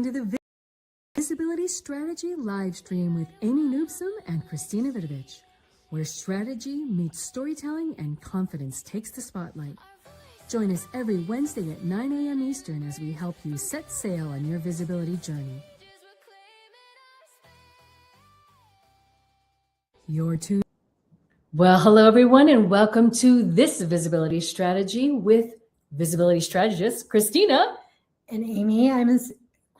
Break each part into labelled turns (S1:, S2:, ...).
S1: into the Visibility Strategy live stream with Amy Nubson and Christina Vidovich, where strategy meets storytelling and confidence takes the spotlight. Join us every Wednesday at 9 a.m. Eastern as we help you set sail on your visibility journey. You're tuned. Well, hello, everyone, and welcome to this Visibility Strategy with visibility strategist Christina.
S2: And Amy, I'm a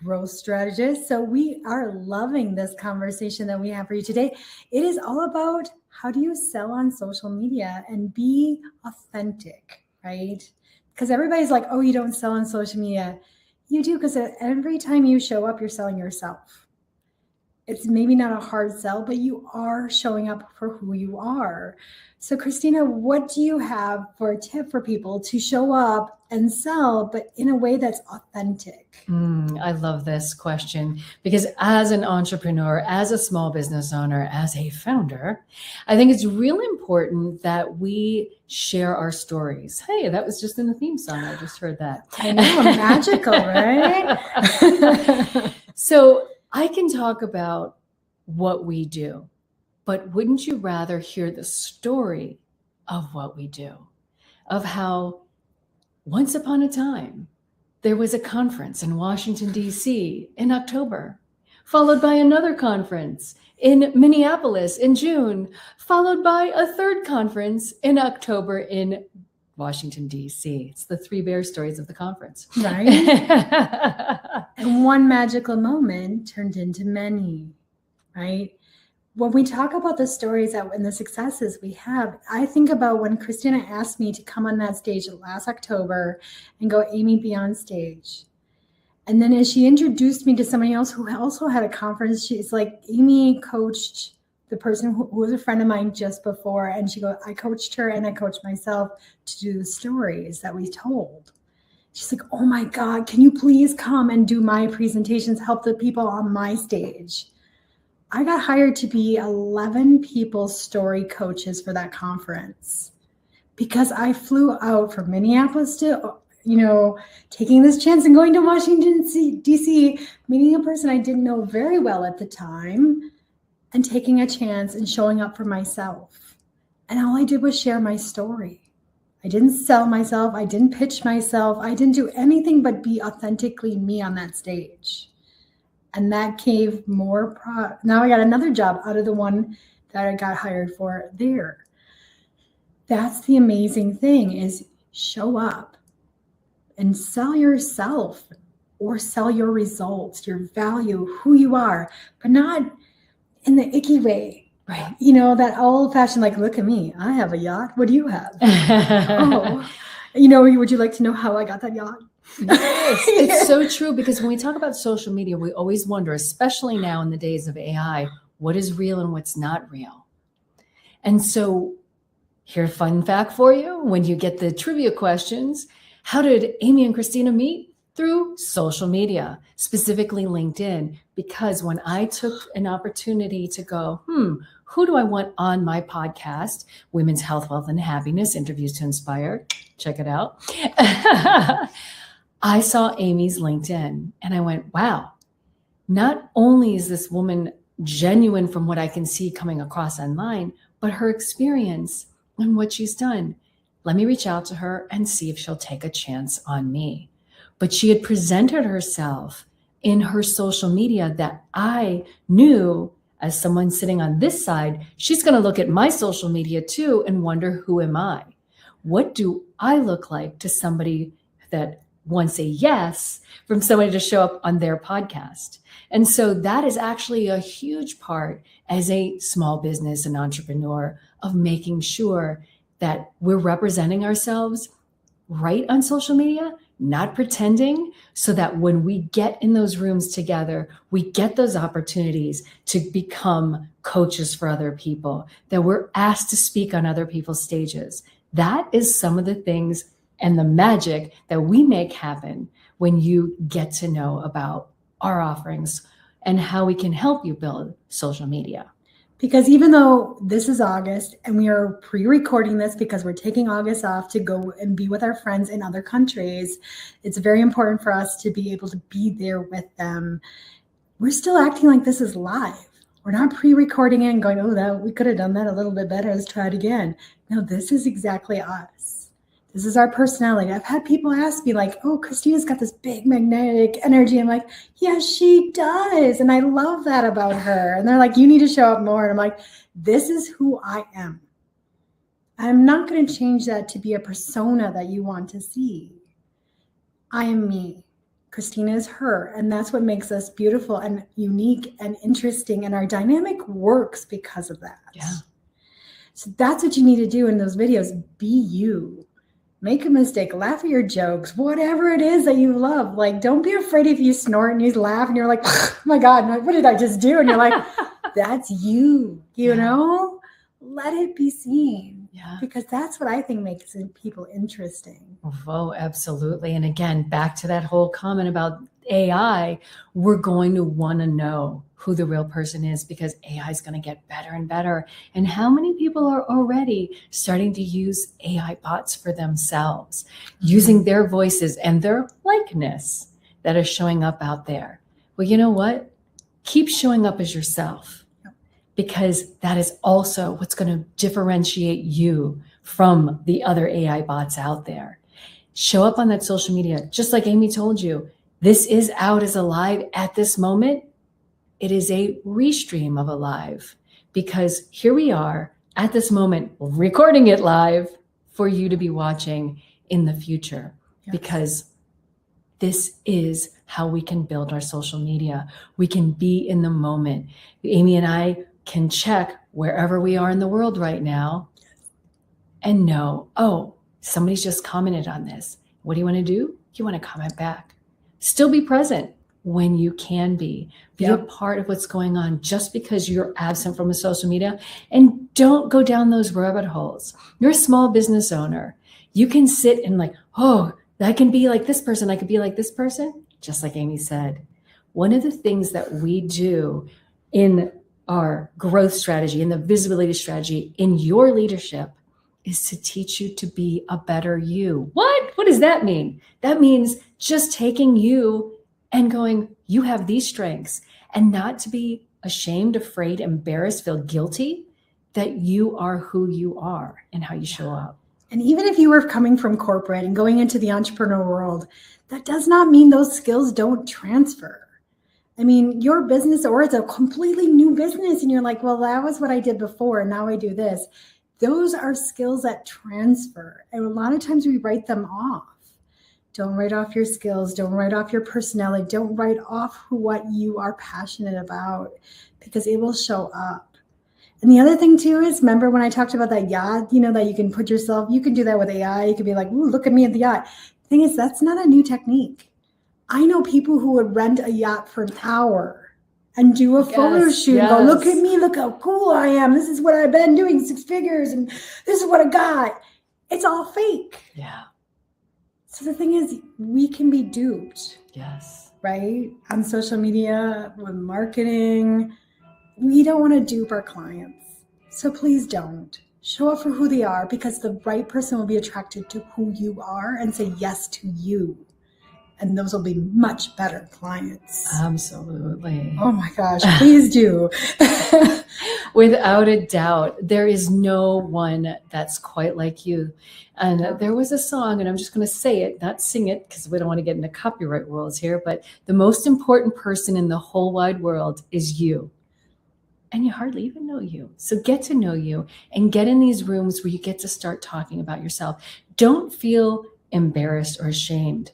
S2: growth strategist. So we are loving this conversation that we have for you today. It is all about how do you sell on social media and be authentic, right? Because everybody's like, oh, you don't sell on social media. You do, because every time you show up, you're selling yourself. It's maybe not a hard sell, but you are showing up for who you are. So Christina, what do you have for a tip for people to show up and sell, but in a way that's authentic?
S1: I love this question because as an entrepreneur, as a small business owner, as a founder, I think it's really important that we share our stories. Hey, that was just in the theme song. I just heard that.
S2: I know, magical, right?
S1: So I can talk about what we do, but wouldn't you rather hear the story of what we do, of how once upon a time, there was a conference in Washington, D.C. in October, followed by another conference in Minneapolis in June, followed by a third conference in October in Washington, D.C. It's the three bear stories of the conference.
S2: Right. And one magical moment turned into many, right? When we talk about the stories and the successes we have, I think about when Christina asked me to come on that stage last October and go, Amy, be on stage. And then as she introduced me to somebody else who also had a conference, she's like, Amy coached the person who was a friend of mine just before. And she goes, I coached her and I coached myself to do the stories that we told. She's like, oh my God, can you please come and do my presentations, help the people on my stage? I got hired to be 11 people's story coaches for that conference because I flew out from Minneapolis to, taking this chance and going to Washington, D.C., meeting a person I didn't know very well at the time and taking a chance and showing up for myself. And all I did was share my story. I didn't sell myself. I didn't pitch myself. I didn't do anything but be authentically me on that stage. And that gave more now I got another job out of the one that I got hired for there. That's the amazing thing is show up and sell yourself or sell your results, your value, who you are, but not in the icky way.
S1: Right.
S2: That old fashioned, like, look at me, I have a yacht. What do you have? Oh, would you like to know how I got that yacht?
S1: Yes, it's so true because when we talk about social media, we always wonder, especially now in the days of AI, what is real and what's not real. And so here's a fun fact for you. When you get the trivia questions, how did Amy and Christina meet? Through social media, specifically LinkedIn, because when I took an opportunity to go, who do I want on my podcast? Women's Health, Wealth, and Happiness, Interviews to Inspire. Check it out. I saw Amy's LinkedIn and I went, wow, not only is this woman genuine from what I can see coming across online, but her experience and what she's done. Let me reach out to her and see if she'll take a chance on me. But she had presented herself in her social media that I knew as someone sitting on this side, she's going to look at my social media too and wonder, who am I? What do I look like to somebody that wants a yes from somebody to show up on their podcast? And so that is actually a huge part as a small business and entrepreneur of making sure that we're representing ourselves right on social media, not pretending, so that when we get in those rooms together, we get those opportunities to become coaches for other people, that we're asked to speak on other people's stages. That is some of the things and the magic that we make happen when you get to know about our offerings and how we can help you build social media.
S2: Because even though this is August and we are pre-recording this because we're taking August off to go and be with our friends in other countries, it's very important for us to be able to be there with them. We're still acting like this is live. We're not pre-recording it and going, oh, that we could have done that a little bit better. Let's try it again. No, this is exactly us. This is our personality. I've had people ask me like, oh, Christina's got this big magnetic energy. I'm like, yes, she does. And I love that about her. And they're like, you need to show up more. And I'm like, this is who I am. I'm not going to change that to be a persona that you want to see. I am me. Christina is her. And that's what makes us beautiful and unique and interesting. And our dynamic works because of that.
S1: Yeah.
S2: So that's what you need to do in those videos. Be you. Make a mistake, laugh at your jokes, whatever it is that you love. Like, don't be afraid if you snort and you laugh and you're like, oh my God, what did I just do? And you're like, that's you, you know? Let it be seen.
S1: Yeah.
S2: Because that's what I think makes people interesting.
S1: Oh, absolutely. And again, back to that whole comment about AI, we're going to want to know who the real person is because AI is going to get better and better. And how many people are already starting to use AI bots for themselves, using their voices and their likeness that is showing up out there? Well, you know what? Keep showing up as yourself, because that is also what's going to differentiate you from the other AI bots out there. Show up on that social media. Just like Amy told you, this is out as a live at this moment. It is a restream of a live, because here we are at this moment recording it live for you to be watching in the future. Yes. Because this is how we can build our social media. We can be in the moment. Amy and I can check wherever we are in the world right now and know, oh, somebody's just commented on this. What do you want to do? You want to comment back. Still be present when you can be. Be a part of what's going on just because you're absent from a social media. And don't go down those rabbit holes. You're a small business owner. You can sit and like, oh, I can be like this person. I could be like this person. Just like Amy said, one of the things that we do in our growth strategy, in the visibility strategy, in your leadership, is to teach you to be a better you. What does that mean? That means just taking you and going, you have these strengths, and not to be ashamed, afraid, embarrassed, feel guilty that you are who you are and how you show up.
S2: And even if you were coming from corporate and going into the entrepreneur world, that does not mean those skills don't transfer. I mean, your business, or it's a completely new business and you're like, well, that was what I did before and now I do this. Those are skills that transfer. And a lot of times we write them off. Don't write off your skills. Don't write off your personality. Don't write off what you are passionate about, because it will show up. And the other thing too is, remember when I talked about that yacht, that you can put yourself, you can do that with AI. You could be like, ooh, look at me at the yacht. The thing is, that's not a new technique. I know people who would rent a yacht for an hour and do a photo shoot and go, look at me, look how cool I am. This is what I've been doing, 6 figures, and this is what I got. It's all fake.
S1: Yeah.
S2: So the thing is, we can be duped.
S1: Yes.
S2: Right? On social media, with marketing. We don't want to dupe our clients. So please don't. Show up for who they are, because the right person will be attracted to who you are and say yes to you. And those will be much better clients.
S1: Absolutely.
S2: Oh my gosh, please do.
S1: Without a doubt, there is no one that's quite like you. And there was a song, and I'm just going to say it, not sing it, because we don't want to get into copyright rules here, but the most important person in the whole wide world is you. And you hardly even know you. So get to know you and get in these rooms where you get to start talking about yourself. Don't feel embarrassed or ashamed.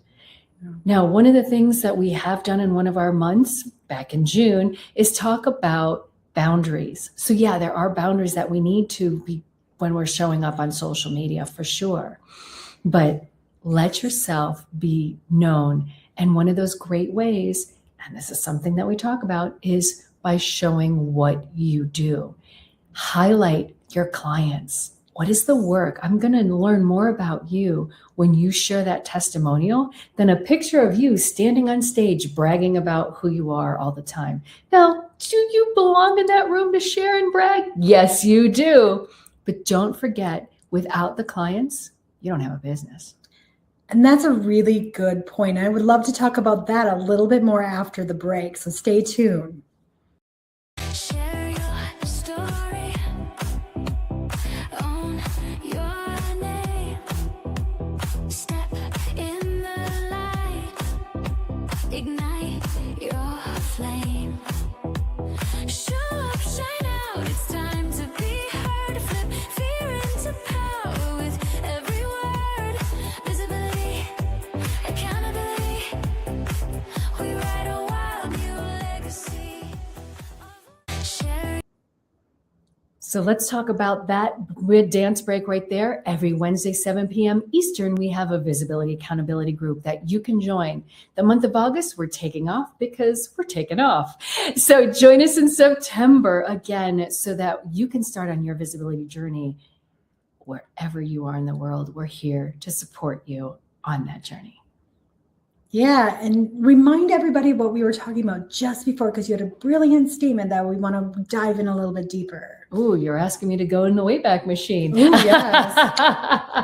S1: Now, one of the things that we have done in one of our months back in June is talk about boundaries. So yeah, there are boundaries that we need to be when we're showing up on social media, for sure. But let yourself be known. And one of those great ways, and this is something that we talk about, is by showing what you do. Highlight your clients. what is the work? I'm going to learn more about you when you share that testimonial than a picture of you standing on stage bragging about who you are all the time. Now, do you belong in that room to share and brag? Yes, you do. But don't forget, without the clients, you don't have a business.
S2: And that's a really good point. I would love to talk about that a little bit more after the break. So stay tuned.
S3: Share your story, own your name, step in the light, ignite your flame, show up, shine out, it's time to be heard, flip fear into power with every word, visibility, accountability, we write a wild new legacy.
S1: So let's talk about that dance break right there. Every Wednesday, 7 p.m. Eastern, we have a visibility accountability group that you can join. The month of August, we're taking off because we're taking off. So join us in September again so that you can start on your visibility journey wherever you are in the world. We're here to support you on that journey.
S2: Yeah, and remind everybody what we were talking about just before, because you had a brilliant statement that we want to dive in a little bit deeper.
S1: Ooh, you're asking me to go in the Wayback Machine.
S2: Ooh, yes.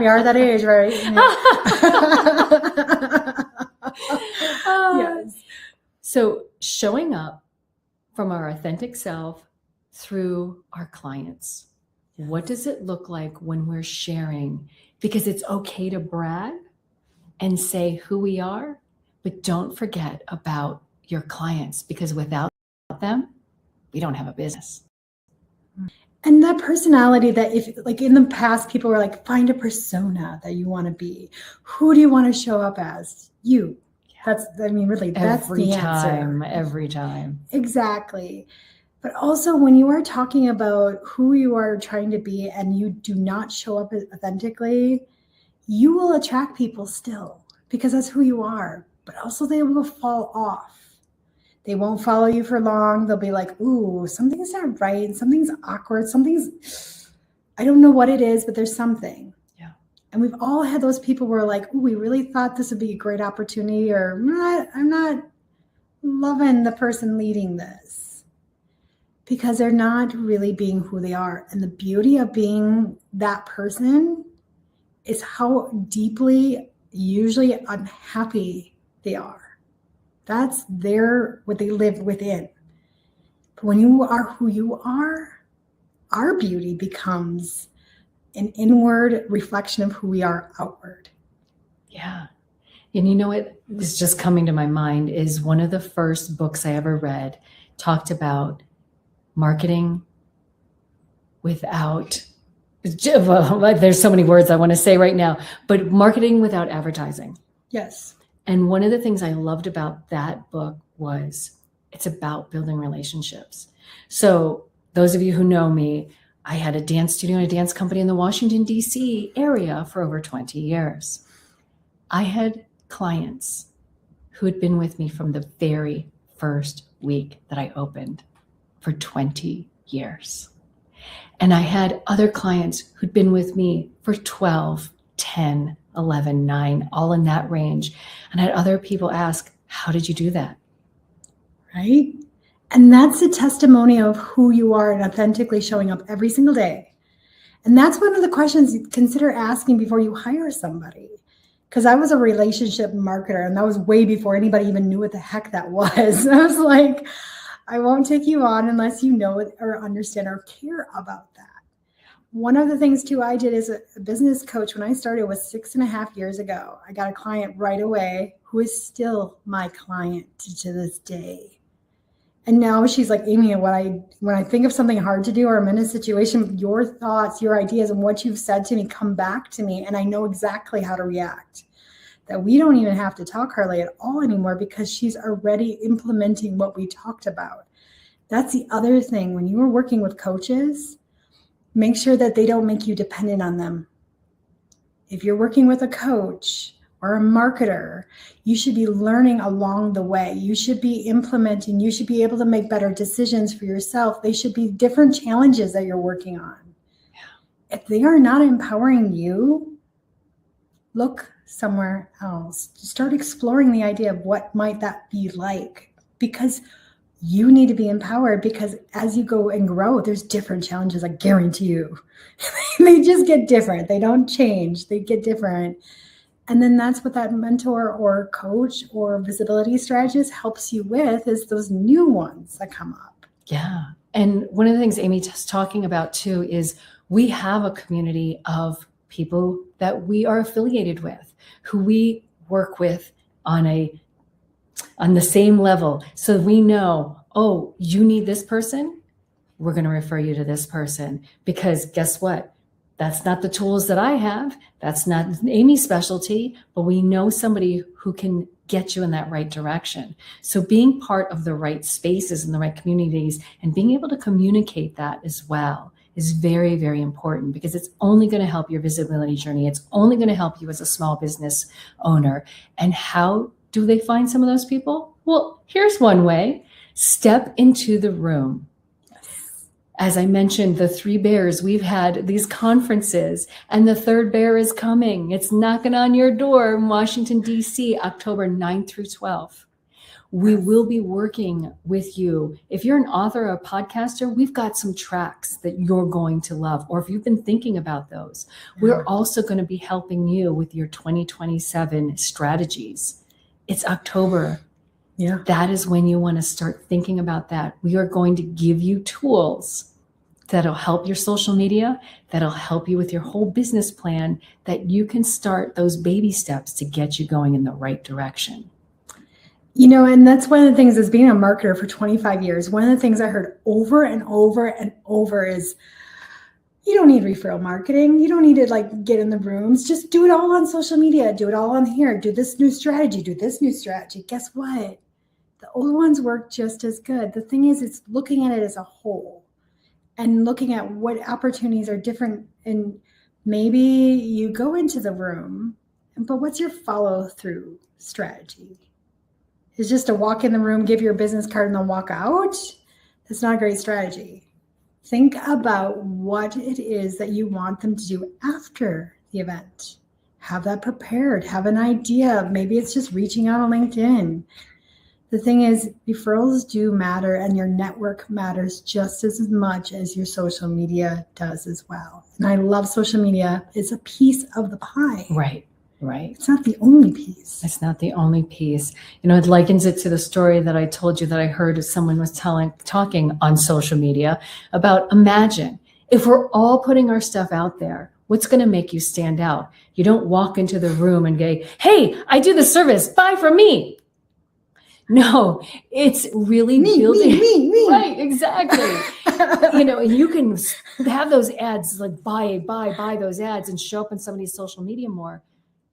S2: We are that age, right? Yes.
S1: So showing up from our authentic self through our clients.
S2: Yes.
S1: What does it look like when we're sharing? Because it's okay to brag and say who we are, but don't forget about your clients, because without them, we don't have a business.
S2: And that personality that, if like in the past, people were like, find a persona that you want to be. Who do you want to show up as? You. That's, I mean, really, that's the answer.
S1: Every time.
S2: Exactly. But also when you are talking about who you are trying to be and you do not show up authentically, you will attract people still because that's who you are. But also they will fall off. They won't follow you for long. They'll be like, ooh, something's not right. Something's awkward. I don't know what it is, but there's something.
S1: Yeah.
S2: And we've all had those people where like, ooh, we really thought this would be a great opportunity, or I'm not loving the person leading this, because they're not really being who they are. And the beauty of being that person is how deeply, usually unhappy they are. That's what they live within. But when you are who you are, our beauty becomes an inward reflection of who we are outward.
S1: Yeah. And you know what is just coming to my mind is one of the first books I ever read talked about marketing without, well, there's so many words I want to say right now, but marketing without advertising.
S2: Yes.
S1: And one of the things I loved about that book was it's about building relationships. So those of you who know me, I had a dance studio and a dance company in the Washington, D.C. area for over 20 years. I had clients who had been with me from the very first week that I opened for 20 years. And I had other clients who'd been with me for 12, 10, 11, 9, all in that range. And I had other people ask, how did you do that?
S2: Right? And that's a testimony of who you are and authentically showing up every single day. And that's one of the questions you consider asking before you hire somebody. Because I was a relationship marketer, and that was way before anybody even knew what the heck that was. I was like, I won't take you on unless you know it or understand or care about that. One of the things too I did as a business coach when I started was 6.5 years ago. I got a client right away who is still my client to this day. And now she's like, Amy, when I think of something hard to do or I'm in a situation, your thoughts, your ideas, and what you've said to me come back to me, and I know exactly how to react. That we don't even have to talk hardly at all anymore because she's already implementing what we talked about. That's the other thing. When you are working with coaches, make sure that they don't make you dependent on them. If you're working with a coach or a marketer, you should be learning along the way. You should be implementing. You should be able to make better decisions for yourself. They should be different challenges that you're working on. if they are not empowering you, look somewhere else. Start exploring the idea of what might that be like, because you need to be empowered, because as you go and grow, there's different challenges, I guarantee you. They just get different. They don't change. They get different. And then that's what that mentor or coach or visibility strategist helps you with, is those new ones that come up.
S1: Yeah. And one of the things Amy's talking about too is we have a community of people that we are affiliated with, who we work with on the same level. So we know, oh, you need this person, we're going to refer you to this person, because guess what? That's not the tools that I have. That's not Amy's specialty, but we know somebody who can get you in that right direction. So being part of the right spaces and the right communities and being able to communicate that as well is very, very important, because it's only going to help your visibility journey. It's only going to help you as a small business owner. And how do they find some of those people? Well, here's one way. Step into the room. As I mentioned, the 3 bears, we've had these conferences, and the 3rd bear is coming. It's knocking on your door in Washington, D.C., October 9th through 12th. We will be working with you. If you're an author or a podcaster, we've got some tracks that you're going to love. Or if you've been thinking about those, we're also going to be helping you with your 2027 strategies. It's October.
S2: Yeah.
S1: That is when you want to start thinking about that. We are going to give you tools that'll help your social media, that'll help you with your whole business plan, that you can start those baby steps to get you going in the right direction.
S2: And that's one of the things, as being a marketer for 25 years, one of the things I heard over and over and over is, you don't need referral marketing. You don't need to get in the rooms. Just do it all on social media. Do it all on here. Do this new strategy. Do this new strategy. Guess what? The old ones work just as good. The thing is, it's looking at it as a whole and looking at what opportunities are different. And maybe you go into the room, but what's your follow through strategy? Is just to walk in the room, give your business card, and then walk out? That's not a great strategy. Think about what it is that you want them to do after the event. Have that prepared. Have an idea. Maybe it's just reaching out on LinkedIn. The thing is, referrals do matter, and your network matters just as much as your social media does as well. And I love social media. It's a piece of the pie.
S1: Right.
S2: It's not the only piece.
S1: It's not the only piece. It likens it to the story that I told you that I heard someone was talking on social media about, imagine if we're all putting our stuff out there, what's going to make you stand out? You don't walk into the room and go, hey, I do the service, buy from me. No, it's really building.
S2: Me.
S1: Right, exactly. And you can have those ads, like buy those ads and show up on somebody's social media more.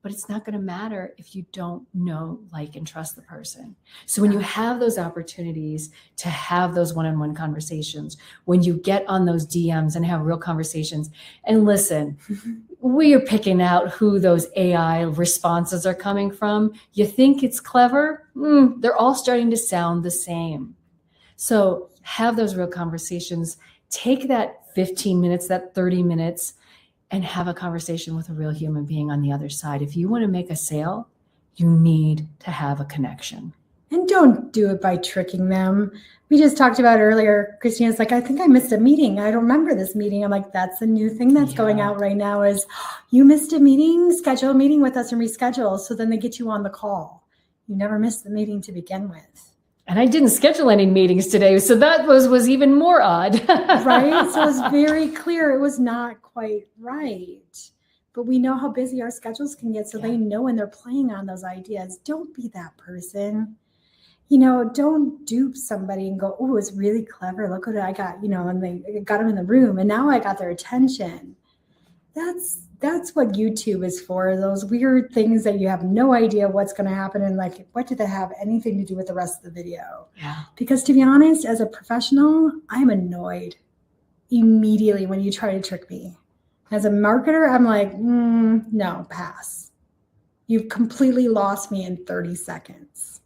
S1: But it's not going to matter if you don't know, like, and trust the person. So when you have those opportunities to have those one-on-one conversations, when you get on those DMs and have real conversations, and listen, we are picking out who those AI responses are coming from. You think it's clever? They're all starting to sound the same. So have those real conversations. Take that 15 minutes, that 30 minutes, and have a conversation with a real human being on the other side. If you want to make a sale, you need to have a connection.
S2: And don't do it by tricking them. We just talked about earlier, Christina's like, I think I missed a meeting. I don't remember this meeting. I'm like, that's a new thing that's going out right now is, you missed a meeting, schedule a meeting with us and reschedule. So then they get you on the call. You never missed the meeting to begin with.
S1: And I didn't schedule any meetings today, so that was even more odd.
S2: Right? So it's very clear it was not quite right. But we know how busy our schedules can get, so they know when they're playing on those ideas. Don't be that person. Don't dupe somebody and go, oh, it's really clever. Look what I got, and they got them in the room, and now I got their attention. That's what YouTube is for, those weird things that you have no idea what's going to happen, and what did that have anything to do with the rest of the video?
S1: Yeah. Because
S2: to be honest, as a professional, I'm annoyed immediately when you try to trick me. As a marketer, I'm like, no, pass. You've completely lost me in 30 seconds.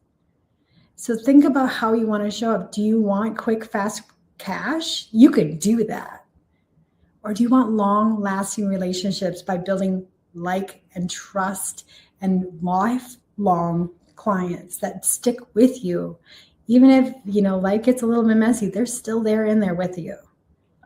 S2: So think about how you want to show up. Do you want quick, fast cash? You could do that. Or do you want long-lasting relationships by building like and trust and lifelong clients that stick with you? Even if, life gets a little bit messy, they're still in there with you.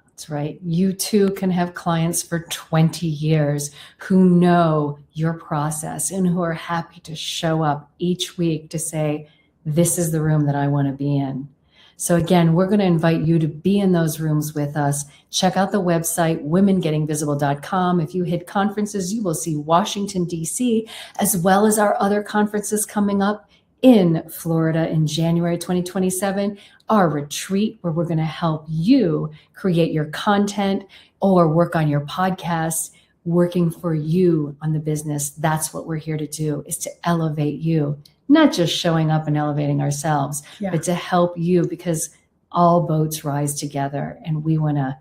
S1: That's right. You too can have clients for 20 years who know your process and who are happy to show up each week to say, this is the room that I want to be in. So again, we're going to invite you to be in those rooms with us. Check out the website, womengettingvisible.com. If you hit conferences, you will see Washington, D.C., as well as our other conferences coming up in Florida in January 2027, our retreat where we're going to help you create your content or work on your podcast, working for you on the business. That's what we're here to do, is to elevate you, not just showing up and elevating ourselves, but to help you, because all boats rise together and we want to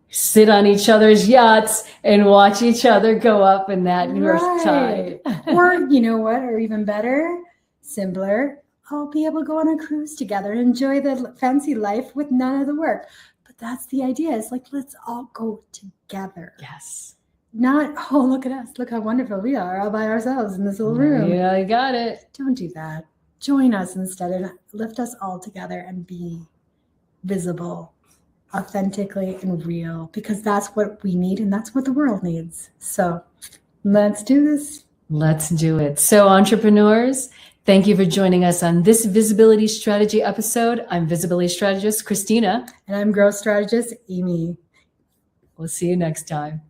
S1: sit on each other's yachts and watch each other go up in that north tide.
S2: Or you know what, or even better, simpler, I'll be able to go on a cruise together and enjoy the fancy life with none of the work. But that's the idea. It's like, let's all go together.
S1: Yes.
S2: Not, oh, look at us. Look how wonderful we are all by ourselves in this little room.
S1: Yeah, you got it.
S2: Don't do that. Join us instead and lift us all together and be visible, authentically and real, because that's what we need and that's what the world needs. So let's do this.
S1: Let's do it. So entrepreneurs, thank you for joining us on this Visibility Strategy episode. I'm Visibility Strategist Christina.
S2: And I'm Growth Strategist Amy.
S1: We'll see you next time.